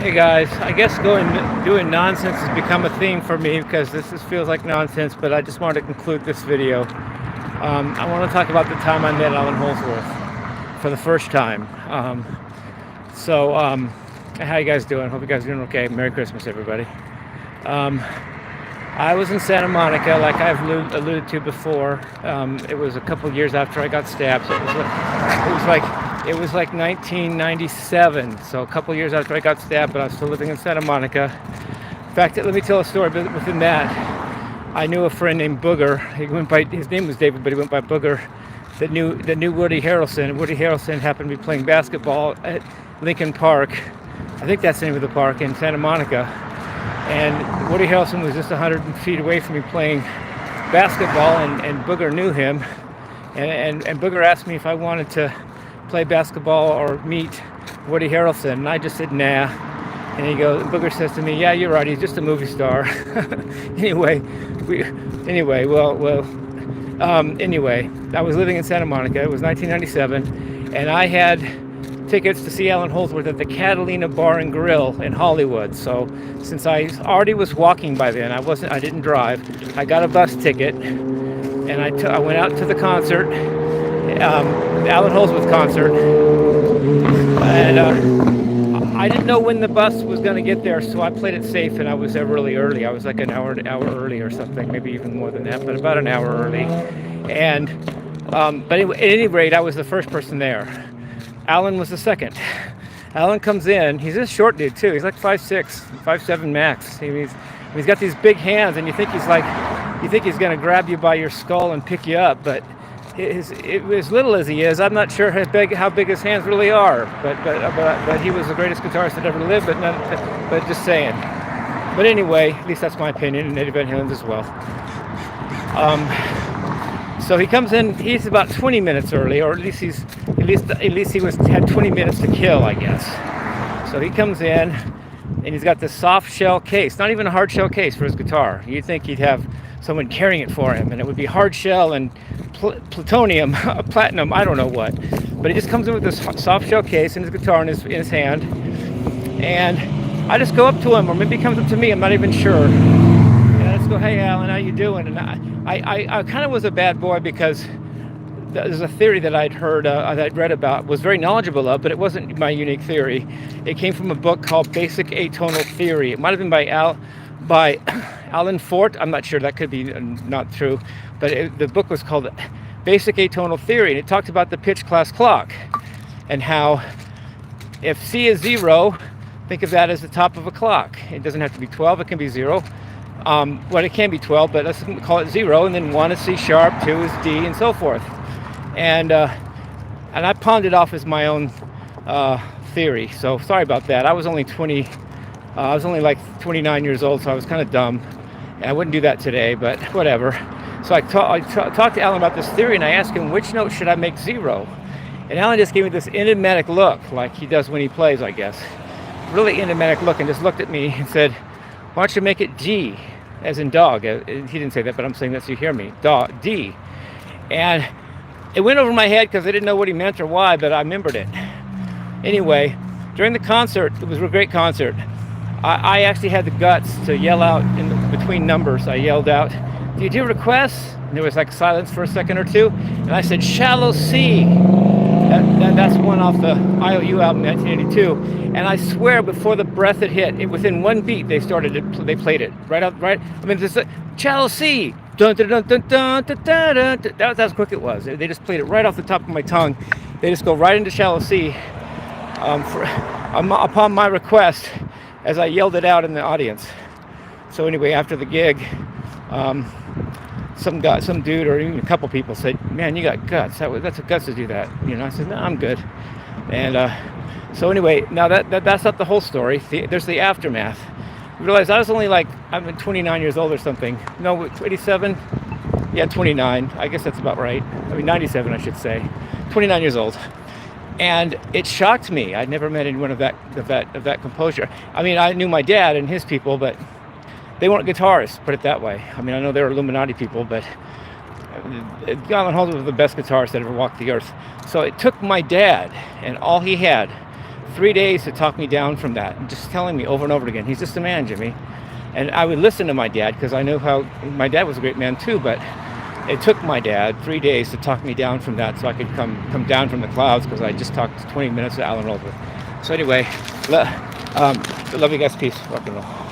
Hey guys, I guess doing nonsense has become a theme for me because feels like nonsense, but I just wanted to conclude this video. I want to talk about the time I met Allan Holdsworth for the first time. How you guys doing? Hope you guys are doing okay. Merry Christmas, everybody. I was in Santa Monica, like I've alluded to before. It was a couple years after I got stabbed. So it was like 1997, so a couple years after I got stabbed, but I was still living in Santa Monica. In fact, let me tell a story. But within that, I knew a friend named Booger. His name was David, but he went by Booger. That knew Woody Harrelson. Woody Harrelson happened to be playing basketball at Lincoln Park. I think that's the name of the park in Santa Monica. And Woody Harrelson was just 100 feet away from me playing basketball, and Booger knew him. And Booger asked me if I wanted to play basketball or meet Woody Harrelson, and I just said nah. And Booger says to me, "Yeah, you're right. He's just a movie star." Anyway, I was living in Santa Monica. It was 1997, and I had tickets to see Allan Holdsworth at the Catalina Bar and Grill in Hollywood. So since I already was walking by then, I didn't drive. I got a bus ticket, and I went out to the concert. The Allan Holdsworth concert, and I didn't know when the bus was going to get there, so I played it safe, and I was there really early. I was like an hour early or something, maybe even more than that, but about an hour early. And but anyway, at any rate, I was the first person there. Allan was the second. Allan comes in. He's a short dude too. He's like 5'6", 5'7" max. He's got these big hands, and you think he's going to grab you by your skull and pick you up, but as little as he is, I'm not sure how big his hands really are. But he was the greatest guitarist that ever lived. But just saying. But anyway, at least that's my opinion, and Eddie Van Halen's as well. So he comes in. He's about 20 minutes early, or at least he had 20 minutes to kill, I guess. So he comes in, and he's got this soft shell case, not even a hard shell case for his guitar. You'd think he'd have someone carrying it for him, and it would be hard shell and plutonium, platinum, I don't know what. But he just comes in with this soft shell case and his guitar in his hand, and I just go up to him, or maybe he comes up to me, I'm not even sure. And I just go, "Hey, Allan, how you doing?" And I kind of was a bad boy because there's a theory that I'd heard, that I'd read about, was very knowledgeable of, but it wasn't my unique theory. It came from a book called Basic Atonal Theory. It might have been by Alan Fort. I'm not sure, that could be not true, but the book was called Basic Atonal Theory, and it talked about the pitch class clock and how if C is 0, think of that as the top of a clock. It doesn't have to be 12, it can be 0. It can be 12, but let's call it 0, and then 1 is C sharp, 2 is D, and so forth. And I pawned it off as my own theory, so sorry about that. I was only like 29 years old, so I was kind of dumb. And I wouldn't do that today, but whatever. So I talked to Allan about this theory, and I asked him, which note should I make 0? And Allan just gave me this enigmatic look, like he does when he plays, I guess. Really enigmatic look, and just looked at me and said, "Why don't you make it G, as in dog?" He didn't say that, but I'm saying that so you hear me. D. And it went over my head because I didn't know what he meant or why, but I remembered it. Anyway, during the concert, it was a great concert. I actually had the guts to yell out between numbers. I yelled out, "Do you do requests?" And there was like silence for a second or two. And I said, "Shallow C." That's one off the IOU album, 1982. And I swear, before the breath had hit, within one beat, they played it right. I mean, this Shallow C. Dun dun dun dun dun dun dun dun. That's how quick it was. They just played it right off the top of my tongue. They just go right into Shallow C, upon my request, as I yelled it out in the audience. So anyway, after the gig, some dude, or even a couple people said, "Man, you got guts. That's a guts to do that." I said, "No, I'm good." And so anyway, now that's not the whole story. There's the aftermath. I realized I was only I'm 29 years old or something. No, 27. Yeah, 29. I guess that's about right. 97, I should say. 29 years old. And it shocked me. I'd never met anyone of that composure. I knew my dad and his people, but they weren't guitarists, put it that way. I know they were Illuminati people, but Allan Holdsworth was the best guitarist that ever walked the earth. So it took my dad and all he had 3 days to talk me down from that, and just telling me over and over again, he's just a man, Jimmie. And I would listen to my dad because I knew how my dad was a great man too, but it took my dad 3 days to talk me down from that so I could come down from the clouds, because I just talked 20 minutes to Allan Holdsworth. So anyway, love you guys. Peace. Rock and roll.